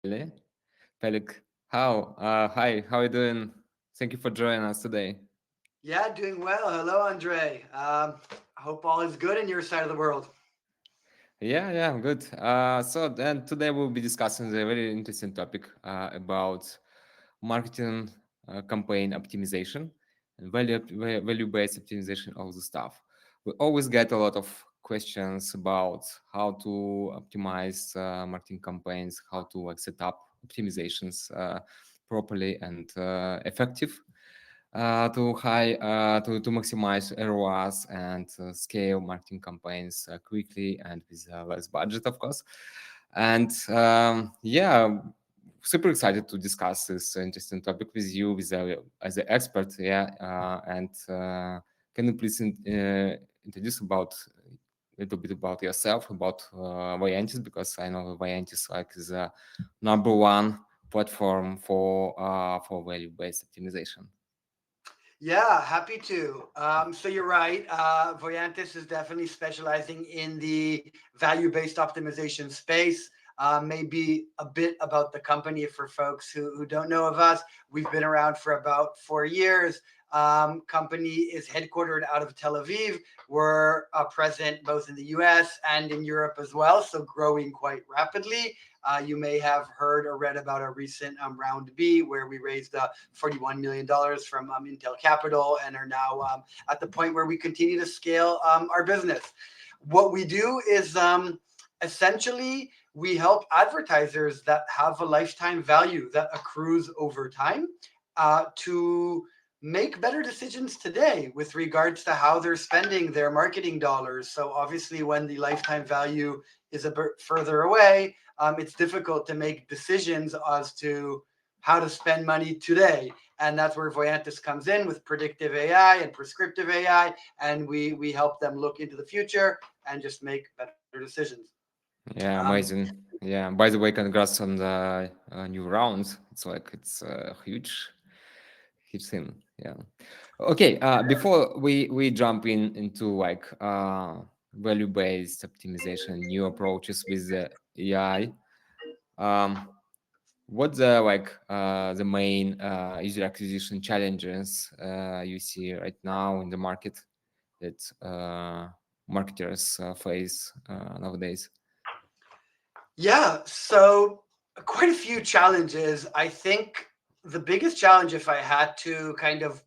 Israeli. Peleg, hi, how are you doing? Thank you for joining us today. Yeah, doing well. Hello, Andre. I hope all is good in your side of the world. Yeah, I'm good. So then today we'll be discussing a very interesting topic about marketing campaign optimization and value-based optimization, all the stuff. We always get a lot of questions about how to optimize marketing campaigns, how to set up optimizations properly and effective. To maximize ROAS and scale marketing campaigns quickly and with less budget, of course. And yeah, super excited to discuss this interesting topic with you, as an expert. Yeah, and can you please introduce about a little bit about yourself, about Voyantis, because I know Voyantis like is a number one platform for value-based optimization. Yeah, happy to. So you're right. Voyantis is definitely specializing in the value-based optimization space. Maybe a bit about the company for folks who don't know of us. We've been around for about 4 years. Company is headquartered out of Tel Aviv. We're present both in the US and in Europe as well, so growing quite rapidly. You may have heard or read about a recent round B where we raised $41 million from Intel Capital and are now at the point where we continue to scale our business. What we do is essentially we help advertisers that have a lifetime value that accrues over time to make better decisions today with regards to how they're spending their marketing dollars. So obviously, when the lifetime value is a bit further away, it's difficult to make decisions as to how to spend money today. And that's where Voyantis comes in with predictive AI and prescriptive AI. And we help them look into the future and just make better decisions. Yeah, Um, amazing. Yeah. By the way, congrats on the new round. It's a huge thing. Yeah. Okay. Before we jump into value based optimization, new approaches with the AI. Um, what's the main user acquisition challenges you see right now in the market that marketers face nowadays? yeah, so quite a few challenges. I think the biggest challenge, if I had to kind of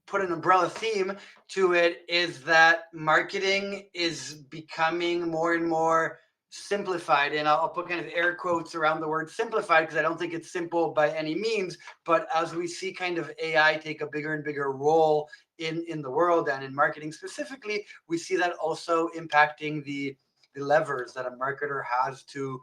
put an umbrella theme to it, is that marketing is becoming more and more simplified. And I'll put kind of air quotes around the word simplified because I don't think it's simple by any means. But as we see kind of AI take a bigger and bigger role in the world and in marketing specifically, we see that also impacting the levers that a marketer has to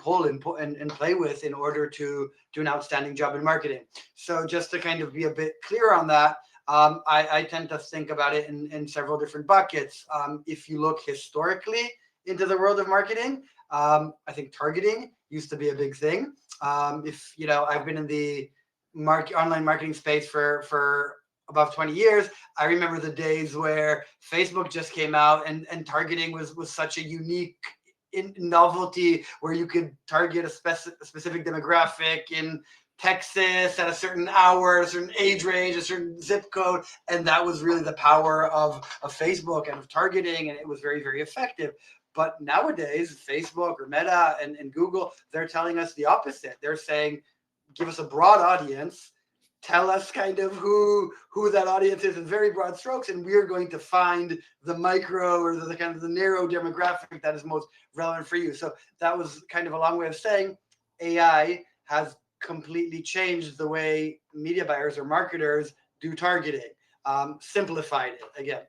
pull and play with in order to do an outstanding job in marketing. So just to kind of be a bit clear on that, I tend to think about it in several different buckets. If you look historically into the world of marketing, I think targeting used to be a big thing. If you know, I've been in the online marketing space for above 20 years. I remember the days where Facebook just came out and targeting was such a unique novelty where you could target a specific demographic in Texas at a certain hour, a certain age range, a certain zip code. And that was really the power of Facebook and of targeting. And it was very, very effective. But nowadays, Facebook or Meta and Google, they're telling us the opposite. They're saying, give us a broad audience, tell us kind of who that audience is in very broad strokes, and we're going to find the micro or the kind of the narrow demographic that is most relevant for you. So that was kind of a long way of saying AI has completely changed the way media buyers or marketers do targeting, simplified it again.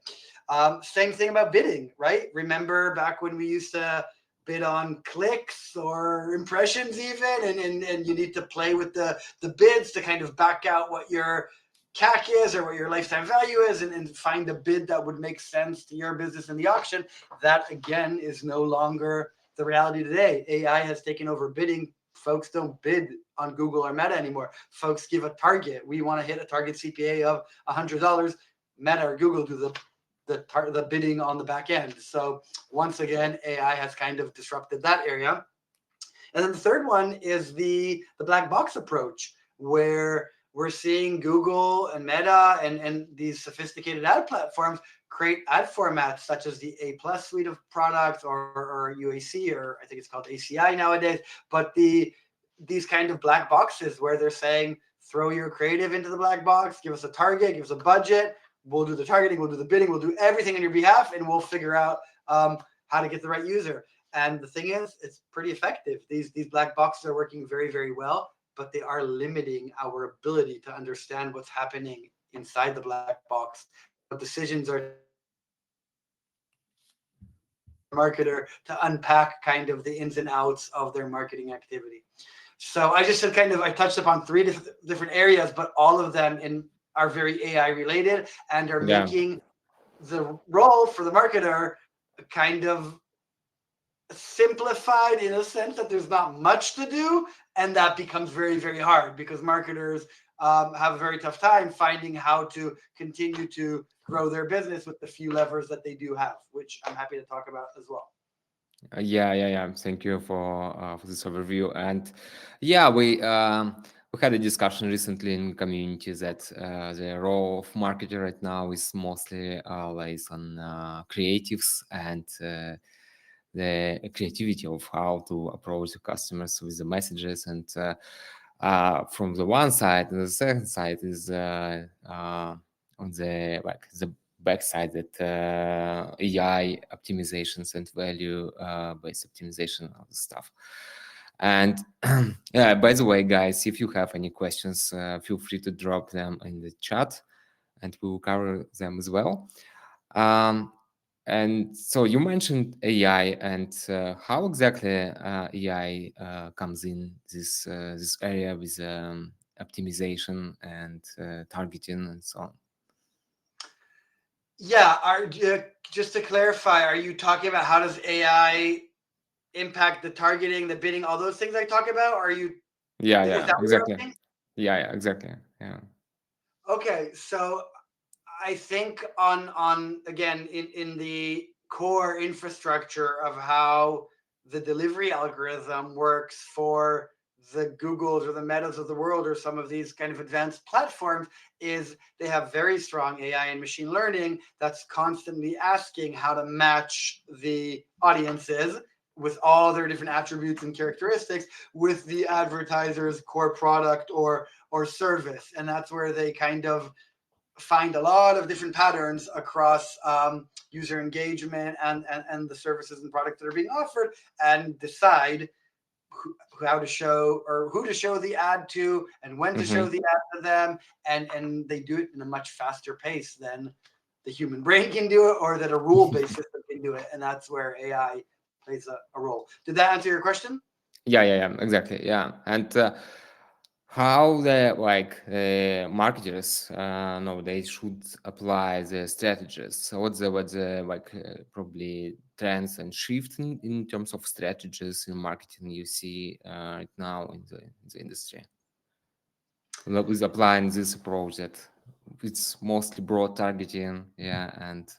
Same thing about bidding, right? Remember back when we used to bid on clicks or impressions even, and you need to play with the bids to kind of back out what your CAC is or what your lifetime value is, and find a bid that would make sense to your business in the auction. That again is no longer the reality today. AI has taken over bidding. Folks don't bid on Google or Meta anymore. Folks give a target. We want to hit a target CPA of $100. Meta or Google do the bidding on the back end. So once again, AI has kind of disrupted that area. And then the third one is the black box approach, where we're seeing Google and Meta and these sophisticated ad platforms create ad formats such as the A plus suite of products, or UAC, or I think it's called ACI nowadays. But these kind of black boxes where they're saying, throw your creative into the black box, give us a target, give us a budget, we'll do the targeting, we'll do the bidding, we'll do everything on your behalf, and we'll figure out how to get the right user. And the thing is, it's pretty effective. These black boxes are working very, very well, but they are limiting our ability to understand what's happening inside the black box, what decisions are marketer to unpack kind of the ins and outs of their marketing activity. So I just said I touched upon three different areas, but all of them are very AI related and are Yeah. making the role for the marketer kind of simplified in a sense that there's not much to do, and that becomes very, very hard because marketers have a very tough time finding how to continue to grow their business with the few levers that they do have, which I'm happy to talk about as well. Yeah. Thank you for this overview. And yeah, we had a discussion recently in community that the role of marketer right now is mostly lies on creatives and the creativity of how to approach the customers with the messages. And from the one side, and the second side is on the backside that AI optimizations and value based optimization of the stuff. And yeah, by the way, guys, if you have any questions, feel free to drop them in the chat and we will cover them as well. And so you mentioned AI, and how exactly AI comes in this area with optimization and targeting and so on. Yeah, just to clarify, are you talking about how does AI impact the targeting, the bidding, all those things I talk about? Is that what you're Exactly. asking? Yeah, exactly. Yeah. Okay, so I think on again in the core infrastructure of how the delivery algorithm works for the Googles or the Metas of the world, or some of these kind of advanced platforms, is they have very strong AI and machine learning that's constantly asking how to match the audiences with all their different attributes and characteristics with the advertiser's core product or service. And that's where they kind of find a lot of different patterns across user engagement and the services and products that are being offered, and decide how to show, or who to show the ad to, and when to show Mm-hmm. the ad to them. And they do it in a much faster pace than the human brain can do it, or that a rule-based system can do it. And that's where AI plays a role. Did that answer your question? Yeah, exactly. Yeah. And how the marketers nowadays should apply the strategies. So what's the probably trends and shift in terms of strategies in marketing you see right now in the industry with applying this approach that it's mostly broad targeting, yeah, and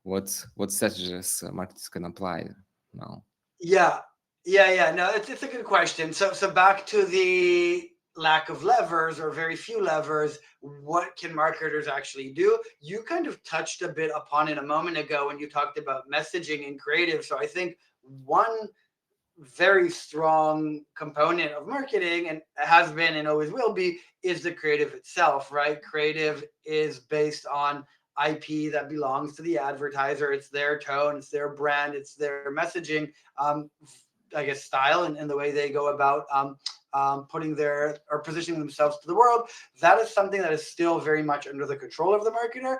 what strategies marketers can apply now. Yeah, yeah. No, it's a good question. So back to the lack of levers, or very few levers. What can marketers actually do? You kind of touched a bit upon it a moment ago when you talked about messaging and creative. So I think one very strong component of marketing, and has been and always will be, is the creative itself, right? Creative is based on IP that belongs to the advertiser. It's their tone, it's their brand, it's their messaging, I guess, style, and the way they go about putting their, or positioning themselves to the world. That is something that is still very much under the control of the marketer.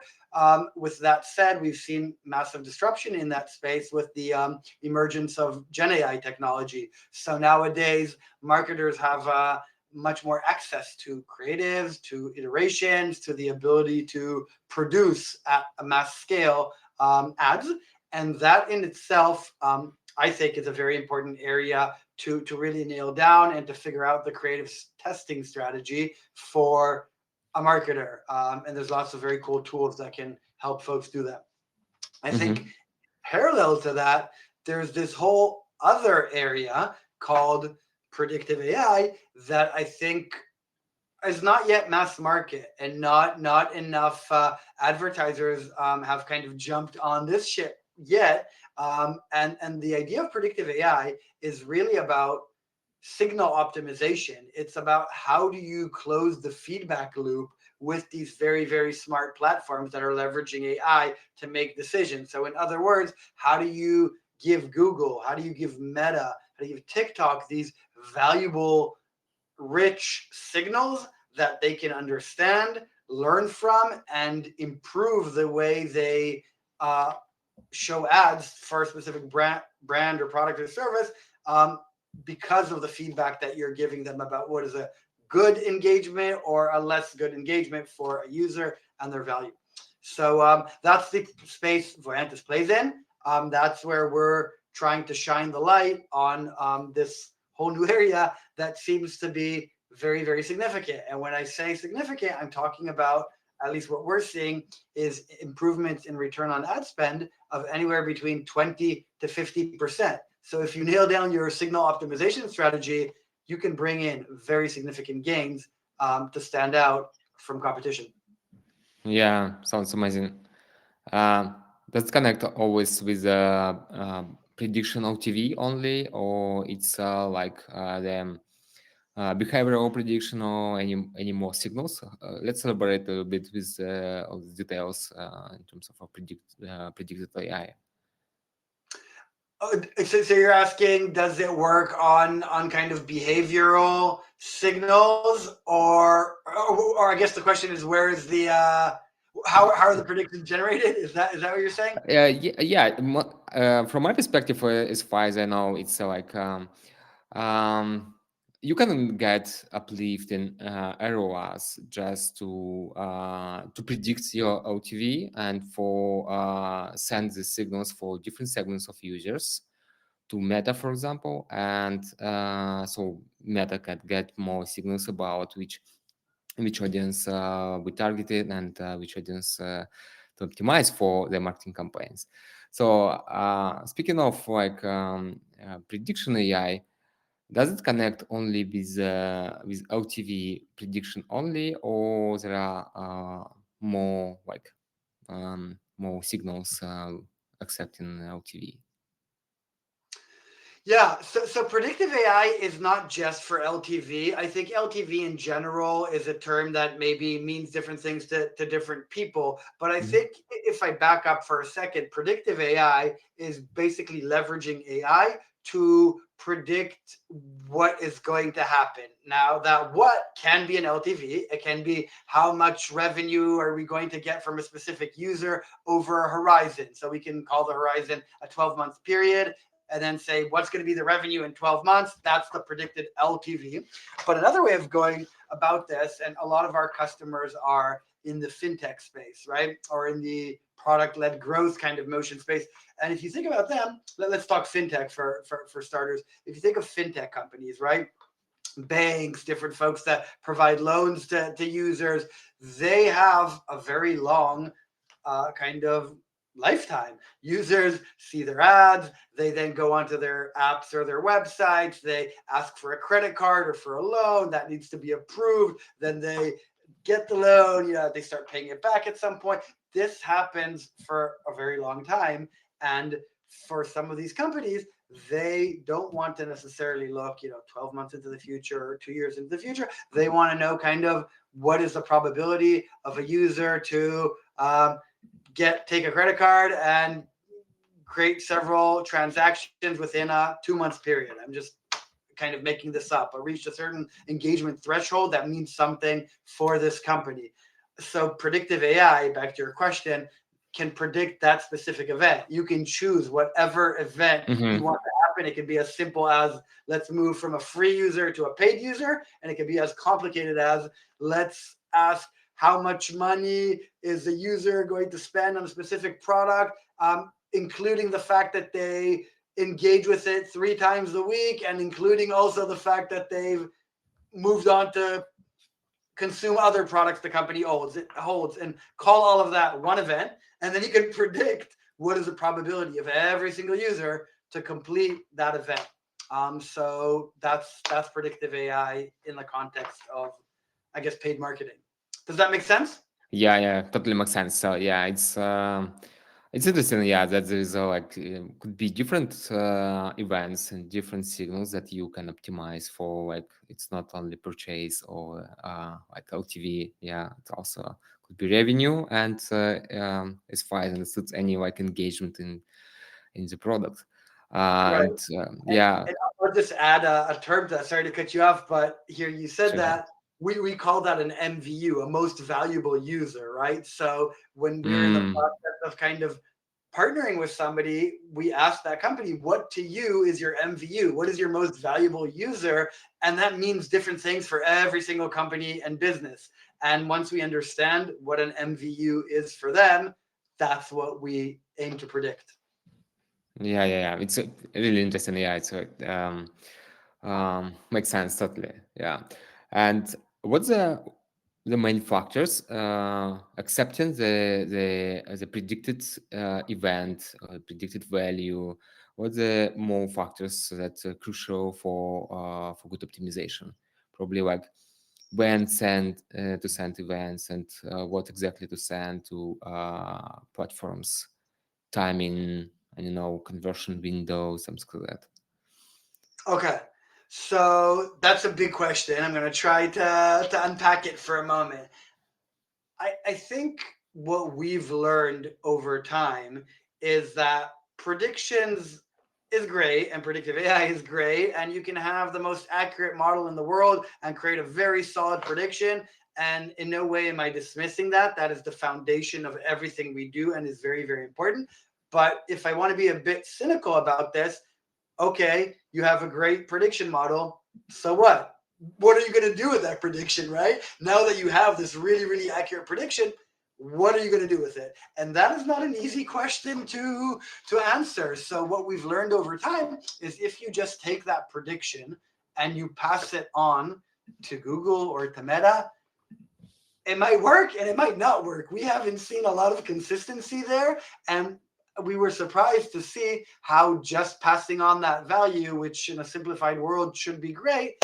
With that said, we've seen massive disruption in that space with the emergence of Gen AI technology. So nowadays, marketers have much more access to creatives, to iterations, to the ability to produce at a mass scale ads. And that in itself, I think, is a very important area to really nail down and to figure out the creative testing strategy for a marketer. And there's lots of very cool tools that can help folks do that. I think Mm-hmm. parallel to that, there's this whole other area called predictive AI that I think is not yet mass market, and not enough advertisers have kind of jumped on this shit yet. And the idea of predictive AI is really about signal optimization. It's about how do you close the feedback loop with these very, very smart platforms that are leveraging AI to make decisions. So in other words, how do you give Google, how do you give Meta, how do you give TikTok these valuable rich signals that they can understand, learn from, and improve the way they uh, show ads for a specific brand or product or service, because of the feedback that you're giving them about what is a good engagement or a less good engagement for a user and their value. So that's the space Voyantis plays in. That's where we're trying to shine the light on this whole new area that seems to be very, very significant. And when I say significant, I'm talking about, at least what we're seeing, is improvements in return on ad spend of anywhere between 20 to 50%. So if you nail down your signal optimization strategy, you can bring in very significant gains to stand out from competition. Yeah, sounds amazing. Uh, does connect always with prediction OTV only, or it's the behavioral prediction or any more signals? Let's elaborate a little bit with all the details in terms of predicted AI. Oh, so you're asking, does it work on kind of behavioral signals, or I guess the question is, where is the how are the predictions generated? Is that what you're saying? From my perspective, as far as I know, it's um, you can get uplift in ROAS just to predict your OTV and for send the signals for different segments of users to Meta, for example, and so Meta can get more signals about which audience we targeted and which audience to optimize for the marketing campaigns. So speaking of prediction AI, does it connect only with LTV prediction only, or there are more more signals accepting LTV? Yeah, so predictive AI is not just for LTV. I think LTV in general is a term that maybe means different things to different people. But I think if I back up for a second, predictive AI is basically leveraging AI to predict what is going to happen. Now, that what can be an LTV, it can be how much revenue are we going to get from a specific user over a horizon. So we can call the horizon a 12-month period and then say what's going to be the revenue in 12 months. That's the predicted LTV. But another way of going about this, and a lot of our customers are in the fintech space, right? Or in the product-led growth kind of motion space. And if you think about them, let's talk fintech for starters. If you think of fintech companies, right? Banks, different folks that provide loans to users, they have a very long kind of lifetime. Users see their ads, they then go onto their apps or their websites, they ask for a credit card or for a loan that needs to be approved, then they get the loan, they start paying it back at some point. This happens for a very long time, and for some of these companies, they don't want to necessarily look 12 months into the future or 2 years into the future. They want to know kind of what is the probability of a user to take a credit card and create several transactions within a 2 months period. I'm just kind of making this up, but reached a certain engagement threshold that means something for this company. So predictive AI, back to your question, can predict that specific event. You can choose whatever event you want to happen. It can be as simple as let's move from a free user to a paid user, and it can be as complicated as let's ask how much money is the user going to spend on a specific product, including the fact that they engage with it 3 times a week, and including also the fact that they've moved on to consume other products the company holds, and call all of that one event. And then you can predict what is the probability of every single user to complete that event. So that's predictive AI in the context of, I guess, paid marketing. Does that make sense? Yeah, yeah, totally makes sense. So yeah, it's interesting. Yeah, that there is could be different events and different signals that you can optimize for. Like it's not only purchase or like LTV. Yeah, it also could be revenue and as far as I understood, any like engagement in the product. Right. And yeah, And I'll just add a term to that. Sorry to cut you off, but here you said sure, sure. that we call that an MVU, a most valuable user, right? So when we're in the Mm, process of kind of partnering with somebody, we ask that company, what to you is your MVU? What is your most valuable user? And that means different things for every single company and business. And once we understand what an MVU is for them, that's what we aim to predict. yeah, yeah, yeah. It's really interesting. Yeah, it's makes sense totally. Yeah, and what's the main factors accepting the predicted event predicted value? What the more factors that are crucial for good optimization? Probably like when send to send events and what exactly to send to platforms, timing, and conversion window, something like that. Okay. So that's a big question. I'm going to try to unpack it for a moment. I think what we've learned over time is that predictions is great and predictive AI is great, and you can have the most accurate model in the world and create a very solid prediction. And in no way am I dismissing that. That is the foundation of everything we do and is very, very important. But if I want to be a bit cynical about this, okay, you have a great prediction model. So what? What are you going to do with that prediction, right? Now that you have this really, really accurate prediction, what are you going to do with it? And that is not an easy question to answer. So what we've learned over time is if you just take that prediction and you pass it on to Google or to Meta, it might work and it might not work. We haven't seen a lot of consistency there. And we were surprised to see how just passing on that value, which in a simplified world should be great,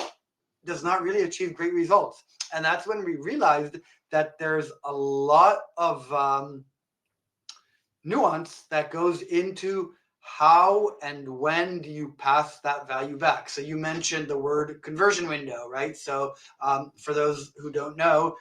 does not really achieve great results. And that's when we realized that there's a lot of nuance that goes into how and when do you pass that value back. So you mentioned the word conversion window, right? So for those who don't know,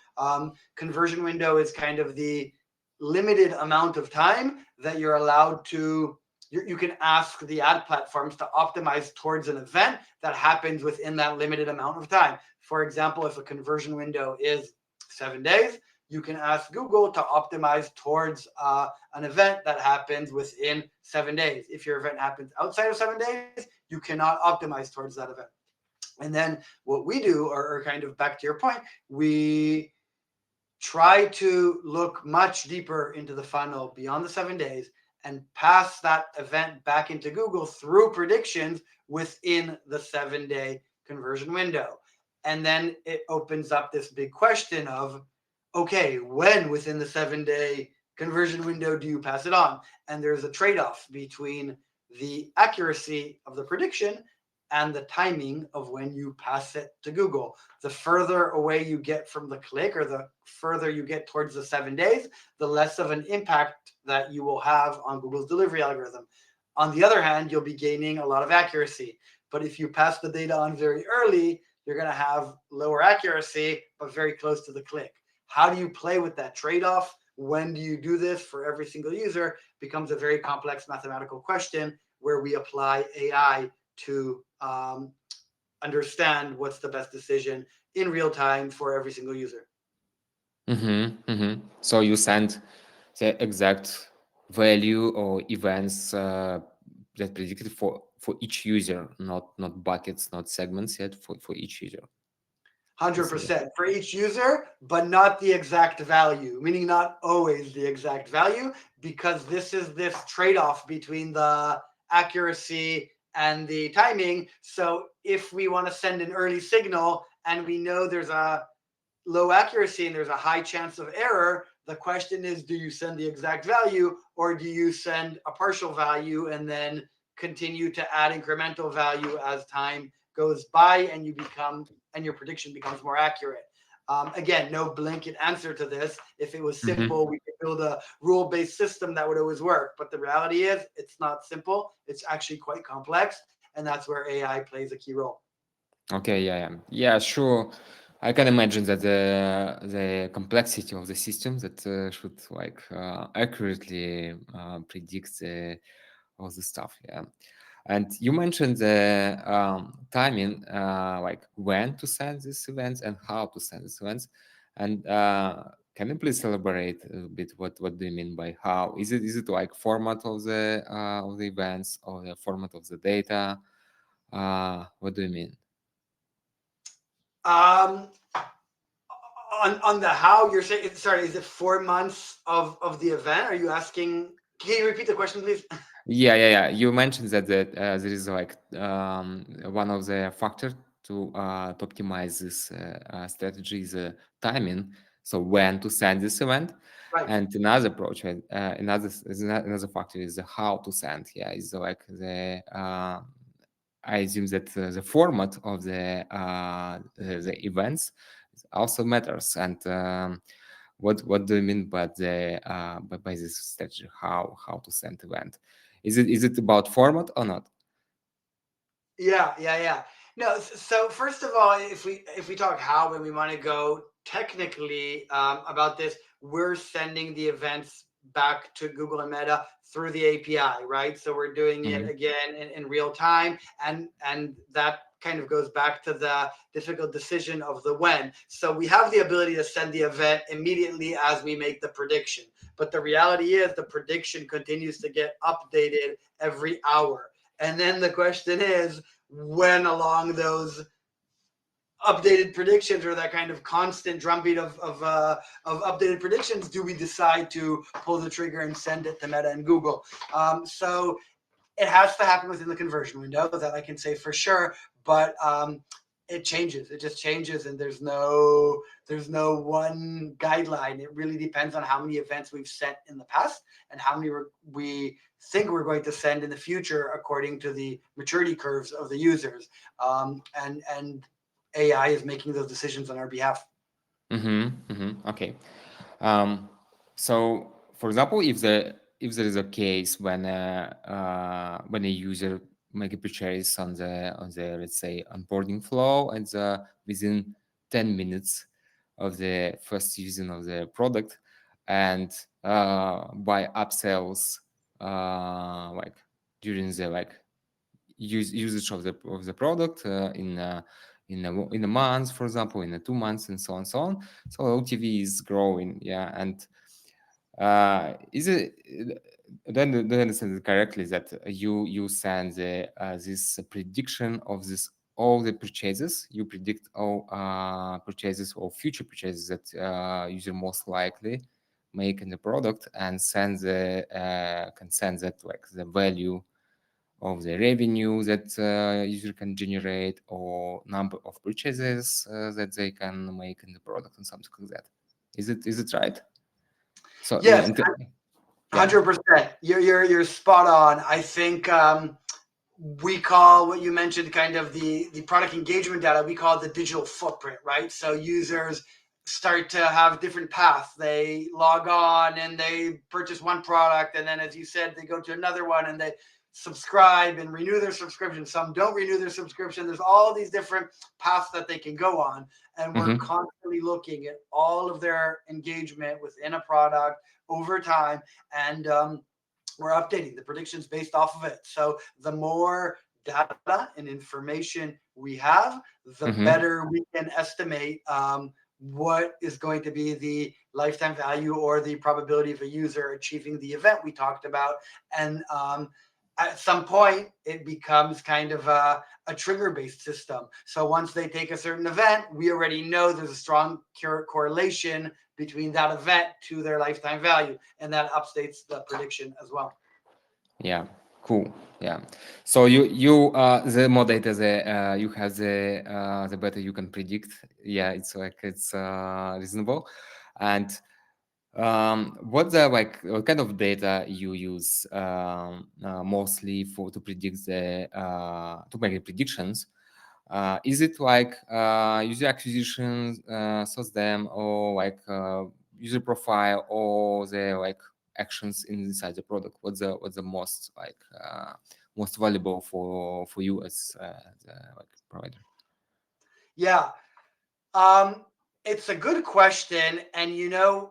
conversion window is kind of the limited amount of time that you're allowed to, you can ask the ad platforms to optimize towards an event that happens within that limited amount of time. For example, if a conversion window is 7 days, you can ask Google to optimize towards an event that happens within 7 days. If your event happens outside of 7 days, you cannot optimize towards that event. And then what we do, or kind of back to your point, we try to look much deeper into the funnel beyond the 7 days and pass that event back into Google through predictions within the 7 day conversion window. And then it opens up this big question of, okay, when within the 7 day conversion window do you pass it on? And there's a trade off between the accuracy of the prediction and the timing of when you pass it to Google. The further away you get from the click or the further you get towards the 7 days, the less of an impact that you will have on Google's delivery algorithm. On the other hand, you'll be gaining a lot of accuracy. But if you pass the data on very early, you're going to have lower accuracy, but very close to the click. How do you play with that trade-off? When do you do this for every single user becomes a very complex mathematical question where we apply AI to understand what's the best decision in real time for every single user. So you send the exact value or events that predicted for each user, not buckets, not segments yet, for each user. This is 100% for each user, but not the exact value, meaning not always the exact value, because this is this trade off between the accuracy and the timing. So if we want to send an early signal and we know there's a low accuracy and there's a high chance of error, the question is, do you send the exact value or do you send a partial value and then continue to add incremental value as time goes by, and your prediction becomes more accurate. Again, no blanket answer to this. If it was simple, we could build a rule-based system that would always work. But the reality is, it's not simple. It's actually quite complex, and that's where AI plays a key role. Okay, yeah, sure. I can imagine that the complexity of the system that should like accurately predict all the stuff. Yeah, and you mentioned the timing, like when to send these events and how to send these events. And can you please elaborate a little bit what do you mean by how? Is it like format of the events or the format of the data? What do you mean? Um, on the how, you're saying, sorry, is it 4 months of the event? Are you asking? Can you repeat the question, please? Yeah. You mentioned that there is like one of the factor to optimize this strategy is timing. So when to send this event, Right. and another approach, another factor is the how to send. Yeah, is like the I assume that the format of the events also matters. And what do you mean by the by this strategy? How to send event? Is it about format or not? Yeah. No, so first of all, if we talk how, when we want to go technically about this, we're sending the events back to Google and Meta through the API, right? So we're doing it Hmm. again in real time, and that kind of goes back to the difficult decision of the when. So we have the ability to send the event immediately as we make the prediction, but the reality is the prediction continues to get updated every hour. And then the question is, when along those updated predictions, or that kind of constant drumbeat of updated predictions, do we decide to pull the trigger and send it to Meta and Google? So it has to happen within the conversion window, that I can say for sure. But it changes. It just changes, and there's no one guideline. It really depends on how many events we've sent in the past and how many we think we're going to send in the future, according to the maturity curves of the users. And AI is making those decisions on our behalf. Okay. Um, so, for example, if there is a case when a user make a purchase on the let's say onboarding flow, and within 10 minutes of the first using of the product, and by upsells like during the like usage of the product in a month, for example, in a 2 months, and so on, so on. So LTV is growing, yeah. And is it do I understand it correctly that you send this prediction of this all the purchases? You predict all purchases or future purchases that user most likely make in the product, and can send that like the value of the revenue that user can generate, or number of purchases that they can make in the product, and something like that. Is it right? So Yes, yeah. 100%. You're spot on. I think we call what you mentioned kind of the product engagement data, we call it the digital footprint, right? So users start to have different paths. They log on and they purchase one product, and then, as you said, they go to another one and they subscribe and renew their subscription. Some don't renew their subscription. There's all these different paths that they can go on, and we're Mm-hmm. constantly looking at all of their engagement within a product over time, and we're updating the predictions based off of it. So the more data and information we have, the Mm-hmm. better we can estimate what is going to be the lifetime value or the probability of a user achieving the event we talked about. And at some point, it becomes kind of a trigger-based system. So once they take a certain event, we already know there's a strong correlation between that event to their lifetime value, and that updates the prediction as well. Yeah. Cool. Yeah. So the more data you have, the better you can predict. Yeah, it's reasonable. And What the like what kind of data you use mostly for to predict the to make the predictions? Is it like user acquisition, source them, or like user profile, or the like actions inside the product? What's the most like most valuable for you as the like provider? Yeah. Um, it's a good question, and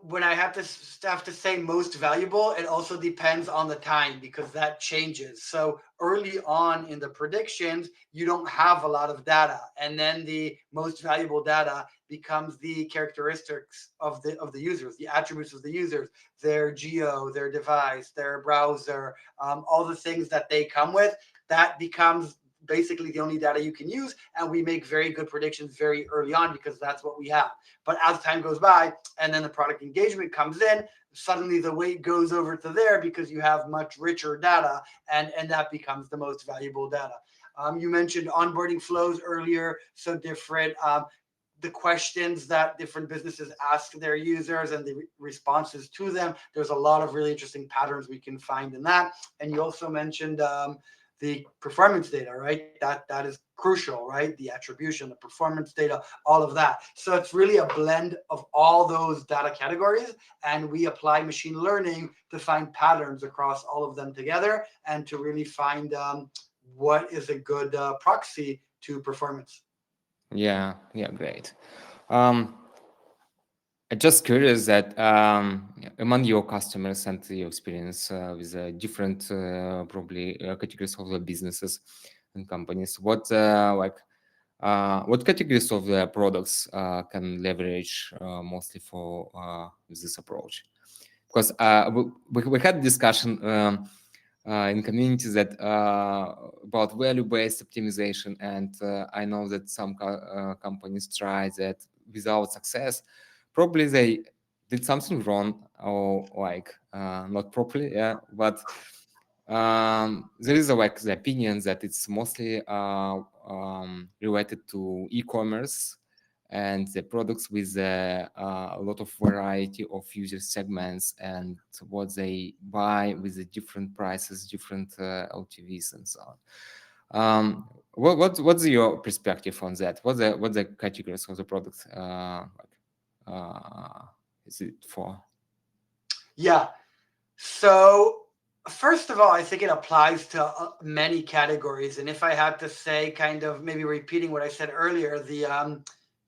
when I have to say most valuable, it also depends on the time because that changes. So early on in the predictions, you don't have a lot of data, and then the most valuable data becomes the characteristics of the users, the attributes of the users, their geo, their device, their browser, all the things that they come with. That becomes basically the only data you can use, and we make very good predictions very early on because that's what we have. But as time goes by and then the product engagement comes in, suddenly the weight goes over to there because you have much richer data, and that becomes the most valuable data. You mentioned onboarding flows earlier, so different the questions that different businesses ask their users and the responses to them. There's a lot of really interesting patterns we can find in that. And you also mentioned the performance data, right? That is crucial, right? The attribution, the performance data, all of that. So it's really a blend of all those data categories, and we apply machine learning to find patterns across all of them together and to really find what is a good proxy to performance. Yeah, yeah, great. Um, I'm just curious that among your customers and your experience with different probably categories of the businesses and companies, what categories of the products can leverage mostly for this approach? Because we had discussion in community that about value-based optimization, and I know that some companies try that without success. Probably they did something wrong or like not properly, yeah. But there is like the opinion that it's mostly related to e-commerce and the products with a lot of variety of user segments and what they buy with the different prices, different LTVs, and so on. What's your perspective on that? What the categories of the product uh, is it for? Yeah. So, first of all, I think it applies to many categories. And if I had to say, kind of maybe repeating what I said earlier, the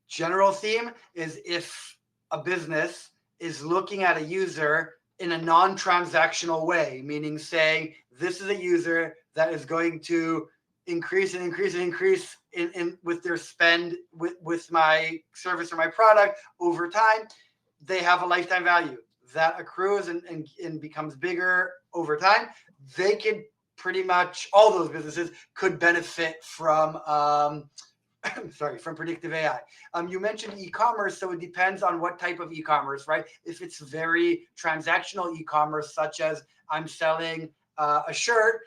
general theme is if a business is looking at a user in a non transactional way, meaning saying, this is a user that is going to increase and increase and increase in with their spend with my service or my product over time, they have a lifetime value that accrues and becomes bigger over time. They could pretty much, all those businesses could benefit from sorry, from predictive AI. You mentioned e-commerce, so it depends on what type of e-commerce, right? If it's very transactional e-commerce, such as I'm selling a shirt,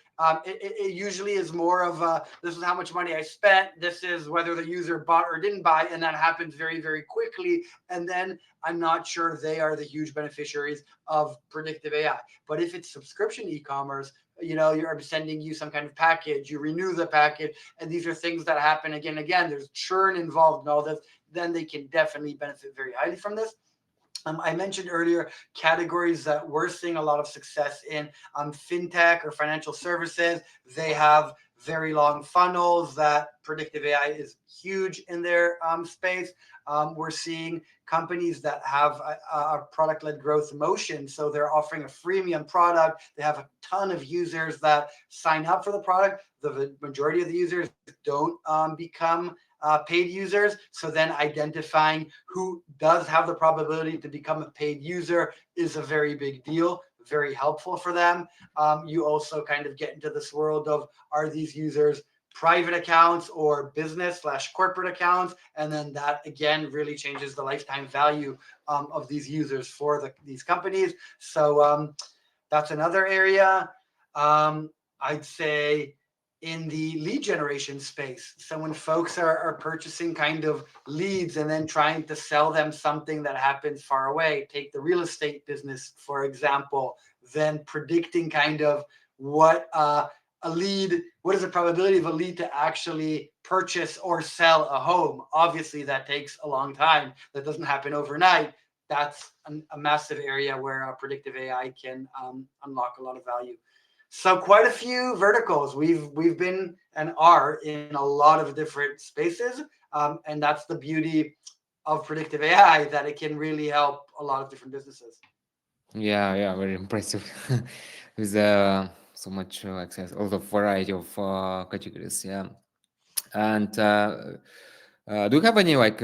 it usually is more of this is how much money I spent, this is whether the user bought or didn't buy, and that happens very, very quickly. And then I'm not sure they are the huge beneficiaries of predictive AI. But if it's subscription e-commerce, you're sending you some kind of package, you renew the package, and these are things that happen again and again. There's churn involved in all this. Then they can definitely benefit very highly from this. I mentioned earlier categories that we're seeing a lot of success in fintech or financial services. They have very long funnels that predictive AI is huge in their space. We're seeing companies that have a product-led growth motion. So they're offering a freemium product. They have a ton of users that sign up for the product. The majority of the users don't become paid users. So then identifying who does have the probability to become a paid user is a very big deal, very helpful for them. You also kind of get into this world of, are these users private accounts or business/corporate accounts? And then that again really changes the lifetime value of these users for these companies. So that's another area. I'd say in the lead generation space. So when folks are purchasing kind of leads and then trying to sell them something that happens far away, take the real estate business, for example, then predicting kind of what a lead, what is the probability of a lead to actually purchase or sell a home? Obviously, that takes a long time. That doesn't happen overnight. That's a massive area where predictive AI can unlock a lot of value. So quite a few verticals. We've been and are in a lot of different spaces, and that's the beauty of predictive AI, that it can really help a lot of different businesses. Yeah, yeah, very impressive. With so much access, also variety of categories. Yeah, and do you have any like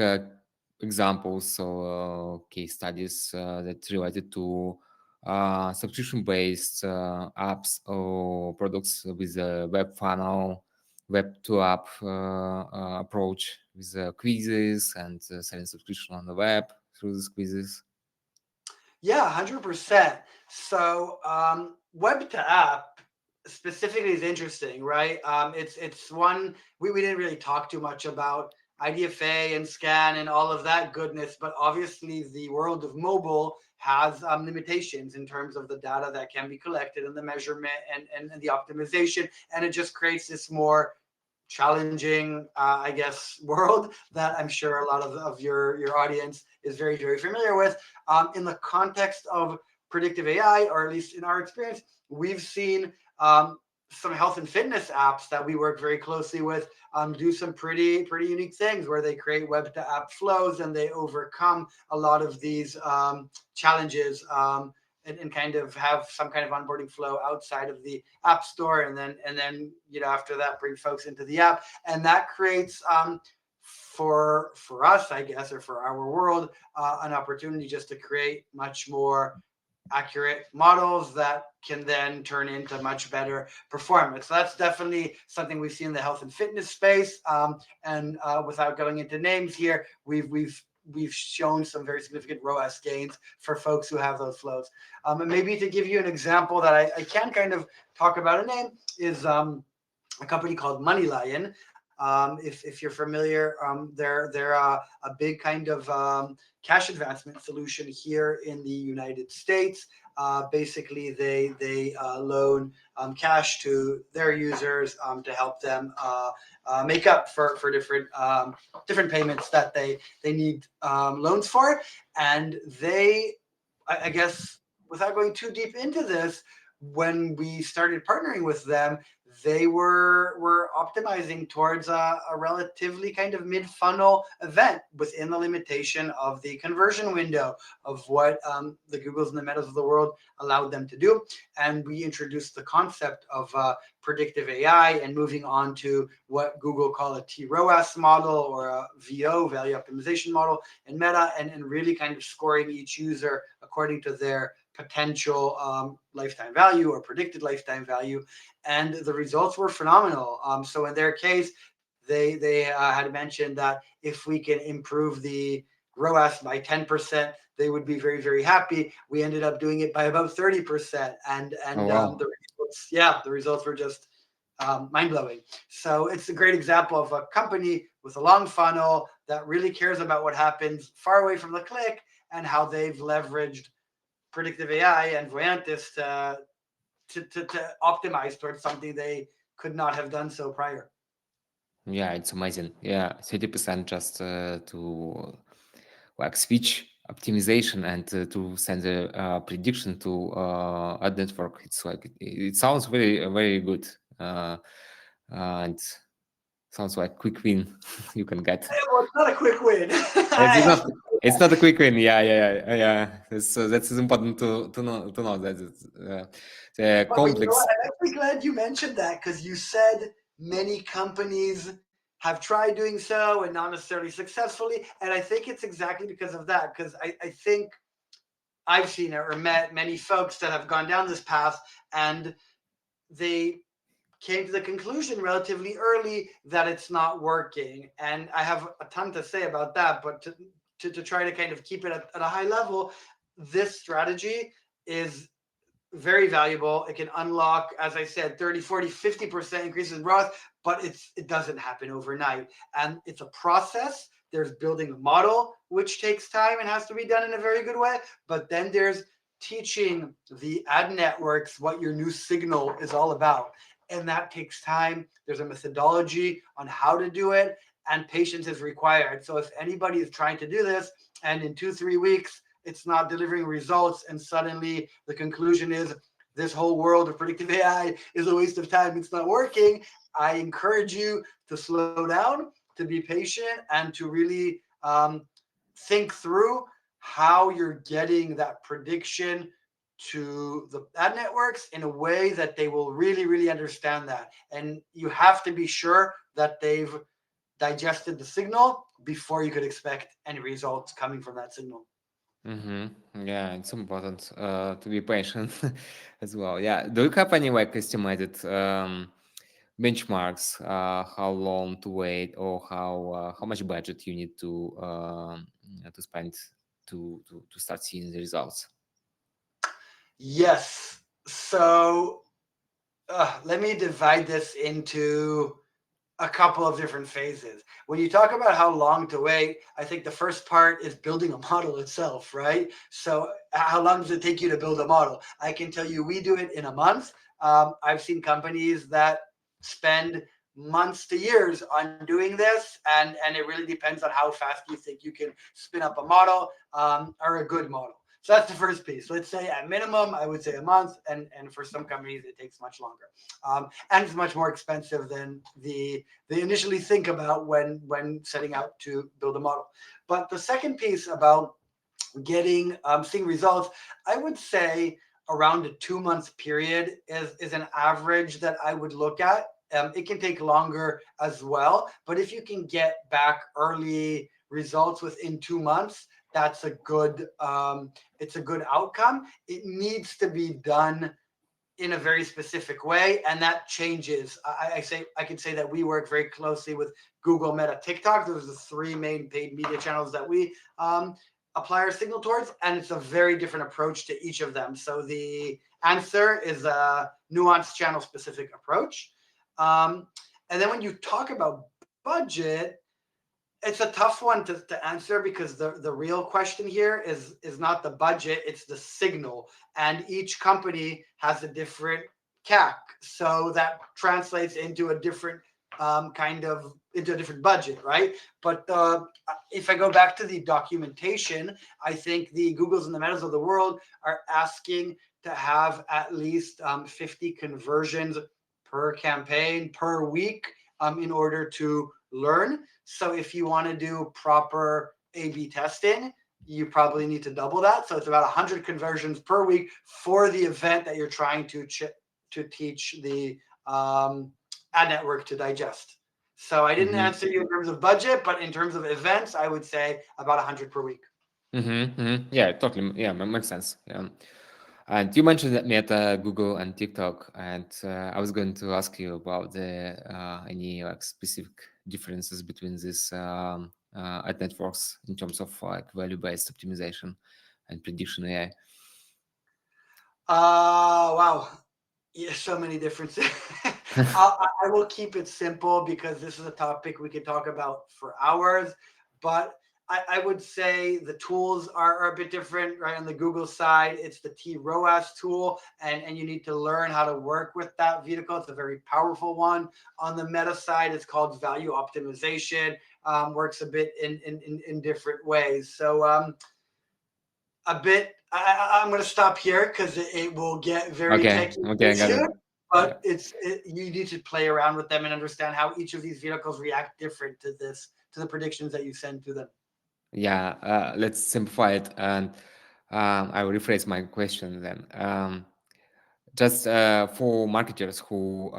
examples or case studies that related to subscription-based apps or products with a web funnel, web to app approach with quizzes and selling subscription on the web through these quizzes? Yeah, 100%. So web to app specifically is interesting, right? It's one we didn't really talk too much about IDFA and scan and all of that goodness, but obviously the world of mobile has limitations in terms of the data that can be collected and the measurement and the optimization, and it just creates this more challenging, I guess, world that I'm sure a lot of your audience is very, very familiar with. In the context of predictive AI, or at least in our experience, we've seen some health and fitness apps that we work very closely with do some pretty unique things where they create web to app flows and they overcome a lot of these challenges. And kind of have some kind of onboarding flow outside of the app store, and then after that bring folks into the app, and that creates for us, I guess, or for our world, an opportunity just to create much more accurate models that can then turn into much better performance. So that's definitely something we've seen in the health and fitness space. And without going into names here, we've shown some very significant ROAS gains for folks who have those flows. And maybe to give you an example that I can kind of talk about a name is a company called MoneyLion. If you're familiar, they're a big kind of cash advancement solution here in the United States. Basically, they loan cash to their users to help them make up for different payments that they need loans for, and I guess, without going too deep into this, when we started partnering with them, they were optimizing towards a relatively kind of mid-funnel event within the limitation of the conversion window of what the Googles and the Metas of the world allowed them to do. And we introduced the concept of predictive AI and moving on to what Google call a TROAS model, or a VO, value optimization model, in Meta, and really kind of scoring each user according to their potential lifetime value or predicted lifetime value, and the results were phenomenal. So in their case, they had mentioned that if we can improve the ROAS by 10%, they would be very, very happy. We ended up doing it by about 30%, and Oh wow. the results were just mind blowing. So it's a great example of a company with a long funnel that really cares about what happens far away from the click, and how they've leveraged predictive AI and Voyantis to optimize towards something they could not have done so prior. Yeah, it's amazing. Yeah, 30% just to like switch optimization and to send the prediction to ad network. It's like it sounds very very good, and sounds like quick win you can get. Well, it's not a quick win. It's I have not. to. It's not a quick win. Yeah, yeah, yeah, yeah. That's important to know that it's But you know complex. what? I'm actually glad you mentioned that, because you said many companies have tried doing so and not necessarily successfully. And I think it's exactly because of that. Because I think I've seen it or met many folks that have gone down this path, and they came to the conclusion relatively early that it's not working. And I have a ton to say about that, but to try to kind of keep it at a high level, this strategy is very valuable. It can unlock, as I said, 30, 40, 50% increases in ROAS, but it doesn't happen overnight. And it's a process. There's building a model, which takes time and has to be done in a very good way. But then there's teaching the ad networks what your new signal is all about. And that takes time. There's a methodology on how to do it, and patience is required. So if anybody is trying to do this and in 2-3 weeks it's not delivering results, and suddenly the conclusion is this whole world of predictive AI is a waste of time, it's not working, I encourage you to slow down, to be patient, and to really think through how you're getting that prediction to the ad networks in a way that they will really, really understand that. And you have to be sure that they've digested the signal before you could expect any results coming from that signal. Yeah, it's important to be patient as well. Yeah. Do you have any like estimated benchmarks, how long to wait, or how much budget you need to spend to start seeing the results? Yes. So let me divide this into a couple of different phases. When you talk about how long to wait, I think the first part is building a model itself, right? So, how long does it take you to build a model? I can tell you, we do it in a month. I've seen companies that spend months to years on doing this, and it really depends on how fast you think you can spin up a model or a good model. So that's the first piece. Let's say at minimum, I would say a month, and for some companies it takes much longer, and it's much more expensive than they initially think about when setting out to build a model. But the second piece about getting seeing results, I would say around a 2 month period is an average that I would look at. It can take longer as well, but if you can get back early results within 2 months, that's a good it's a good outcome. It needs to be done in a very specific way, and that changes. I can say that we work very closely with Google, Meta, TikTok. Those are the three main paid media channels that we apply our signal towards, and it's a very different approach to each of them. So the answer is a nuanced channel specific approach. And then when you talk about budget, it's a tough one to answer, because the real question here is not the budget, it's the signal. And each company has a different CAC. So that translates into a different into a different budget, right? But if I go back to the documentation, I think the Googles and the Metas of the world are asking to have at least 50 conversions per campaign per week in order to learn. So if you want to do proper A/B testing, you probably need to double that. So it's about 100 conversions per week for the event that you're trying to teach the ad network to digest. So I didn't answer you in terms of budget, but in terms of events, I would say about 100 per week. Yeah, totally. Yeah, makes sense. Yeah. And you mentioned that Meta, Google, and TikTok, and I was going to ask you about the any like specific differences between these ad networks in terms of like value-based optimization and prediction AI. Wow. Yeah, so many differences. I will keep it simple because this is a topic we could talk about for hours. But I would say the tools are a bit different, right? On the Google side, it's the ROAS tool, and you need to learn how to work with that vehicle. It's a very powerful one. On the Meta side, it's called value optimization. Works a bit in different ways. So a bit. I'm going to stop here because it will get very Okay, techy okay, I got it. soon. But Yeah. you need to play around with them and understand how each of these vehicles react different to the predictions that you send to them. Yeah, let's simplify it, and I will rephrase my question then. Just for marketers who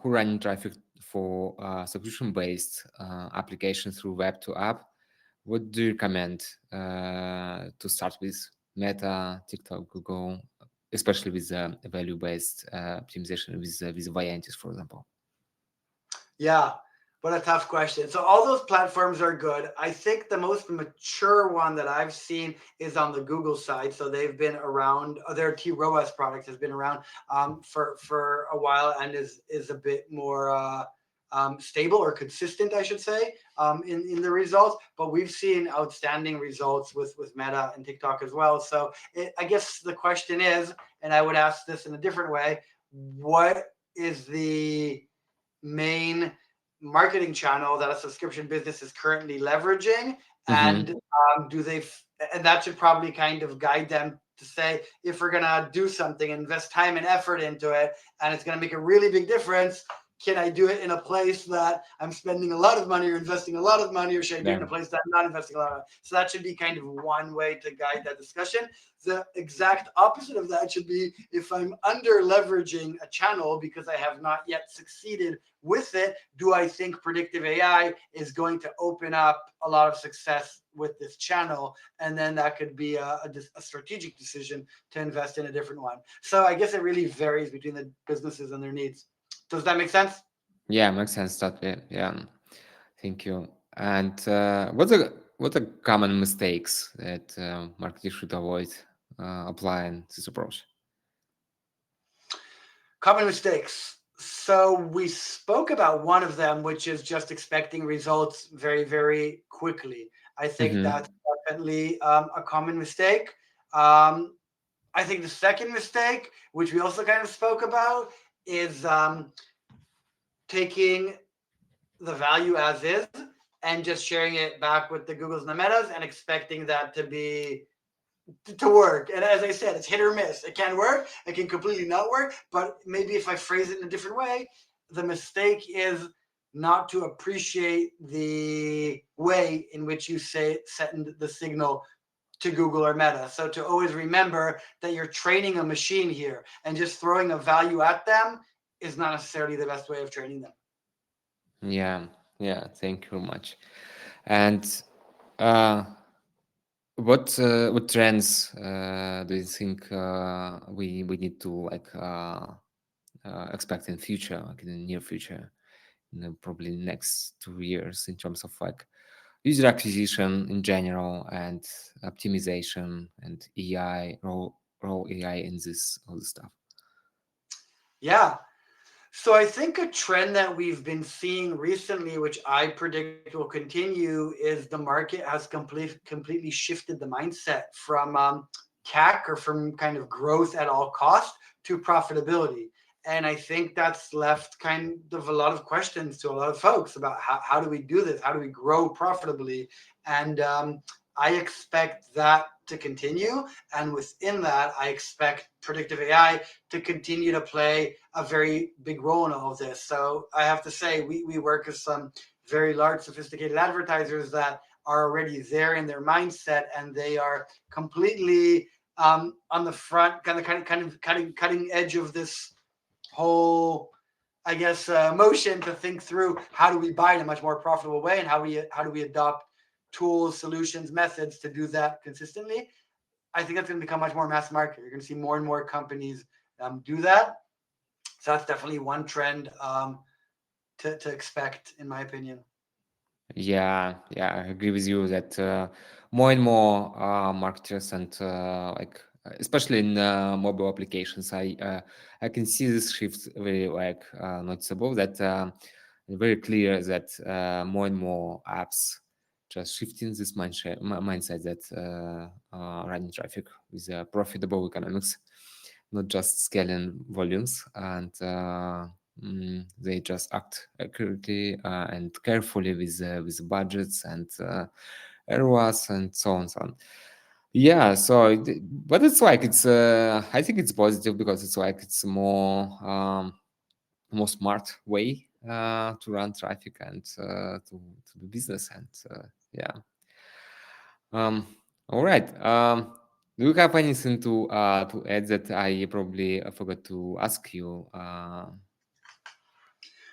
run traffic for subscription-based applications through web to app, what do you recommend to start with? Meta, TikTok, Google, especially with value-based optimization with Voyantis, for example. Yeah. What a tough question. So all those platforms are good. I think the most mature one that I've seen is on the Google side. So they've been around. Their ROAS product has been around for a while and is a bit more stable or consistent, I should say, in the results. But we've seen outstanding results with Meta and TikTok as well. So I guess the question is, and I would ask this in a different way: what is the main marketing channel that a subscription business is currently leveraging, and Mm-hmm. do they and that should probably kind of guide them to say, if we're going to do something, invest time and effort into it, and it's going to make a really big difference, can I do it in a place that I'm spending a lot of money or investing a lot of money, or should I do it in a Yeah. place that I'm not investing a lot of money? So that should be kind of one way to guide that discussion. The exact opposite of that should be, if I'm under leveraging a channel because I have not yet succeeded with it, do I think predictive AI is going to open up a lot of success with this channel? And then that could be a strategic decision to invest in a different one. So I guess it really varies between the businesses and their needs. Does that make sense? Yeah, makes sense that way. Yeah. Thank you. And what are common mistakes that marketers should avoid applying this approach? Common mistakes. So we spoke about one of them, which is just expecting results very, very quickly. I think Mm-hmm. that's definitely a common mistake. Um, I think the second mistake, which we also kind of spoke about, is taking the value as is and just sharing it back with the Googles and the Metas and expecting that to work. And as I said, it's hit or miss. It can work, it can completely not work. But maybe if I phrase it in a different way, the mistake is not to appreciate the way in which you send the signal to Google or Meta. So to always remember that you're training a machine here, and just throwing a value at them is not necessarily the best way of training them. Yeah, yeah. Thank you very much. And uh, what trends do you think we need to expect in future, like in the near future, probably next 2 years, in terms of like user acquisition in general and optimization and AI role AI in this all this stuff. Yeah. So I think a trend that we've been seeing recently, which I predict will continue, is the market has completely shifted the mindset from CAC, or from kind of growth at all cost, to profitability. And I think that's left kind of a lot of questions to a lot of folks about how do we do this? How do we grow profitably? And I expect that to continue. And within that, I expect predictive AI to continue to play a very big role in all of this. So I have to say, we work with some very large, sophisticated advertisers that are already there in their mindset, and they are completely on the front, cutting edge of this whole, I guess, motion to think through how do we buy in a much more profitable way, and how do we adopt tools, solutions, methods to do that consistently. I think that's going to become much more mass market. You're going to see more and more companies do that. So that's definitely one trend to expect, in my opinion. Yeah, yeah, I agree with you that more and more marketers and especially in mobile applications, I can see this shift very noticeable. That very clear that more and more apps just shifting this mindset that running traffic with profitable economics, not just scaling volumes, and they just act accurately and carefully with budgets and ROAS and so on, so on. Yeah, so but it's like it's I think it's positive because it's like it's more smart way to run traffic and to do business and yeah. Um, all right. Do you have anything to add that I probably forgot to ask you?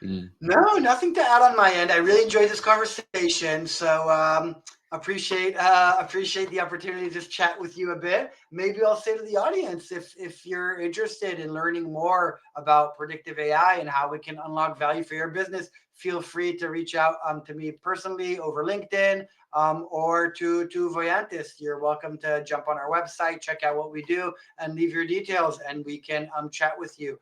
in No, nothing to add on my end. I really enjoyed this conversation. So appreciate the opportunity to just chat with you a bit. Maybe I'll say to the audience, if you're interested in learning more about predictive AI and how we can unlock value for your business, feel free to reach out to me personally over LinkedIn, or to Voyantis. You're welcome to jump on our website, check out what we do, and leave your details, and we can chat with you.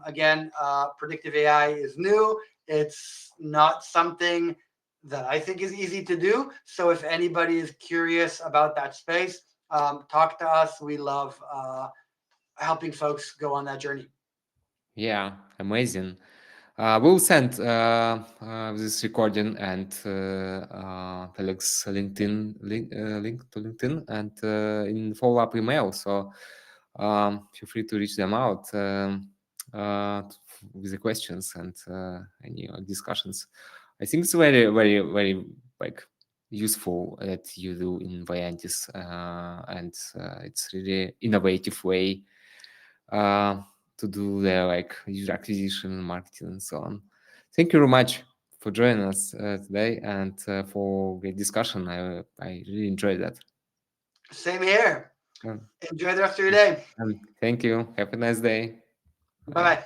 Again, predictive AI is new. It's not something that I think is easy to do. So if anybody is curious about that space, talk to us. We love helping folks go on that journey. yeah, amazing. We'll send this recording and Peleg's link to LinkedIn and in follow-up email. So feel free to reach them out with the questions and any discussions. I think it's very, very, very like useful that you do in Voyantis, and it's really innovative way to do the like user acquisition, marketing, and so on. Thank you very much for joining us today and for great discussion. I really enjoyed that. Same here. Um, Enjoy the rest of your day. Thank you. Have a nice day. Bye Bye. bye.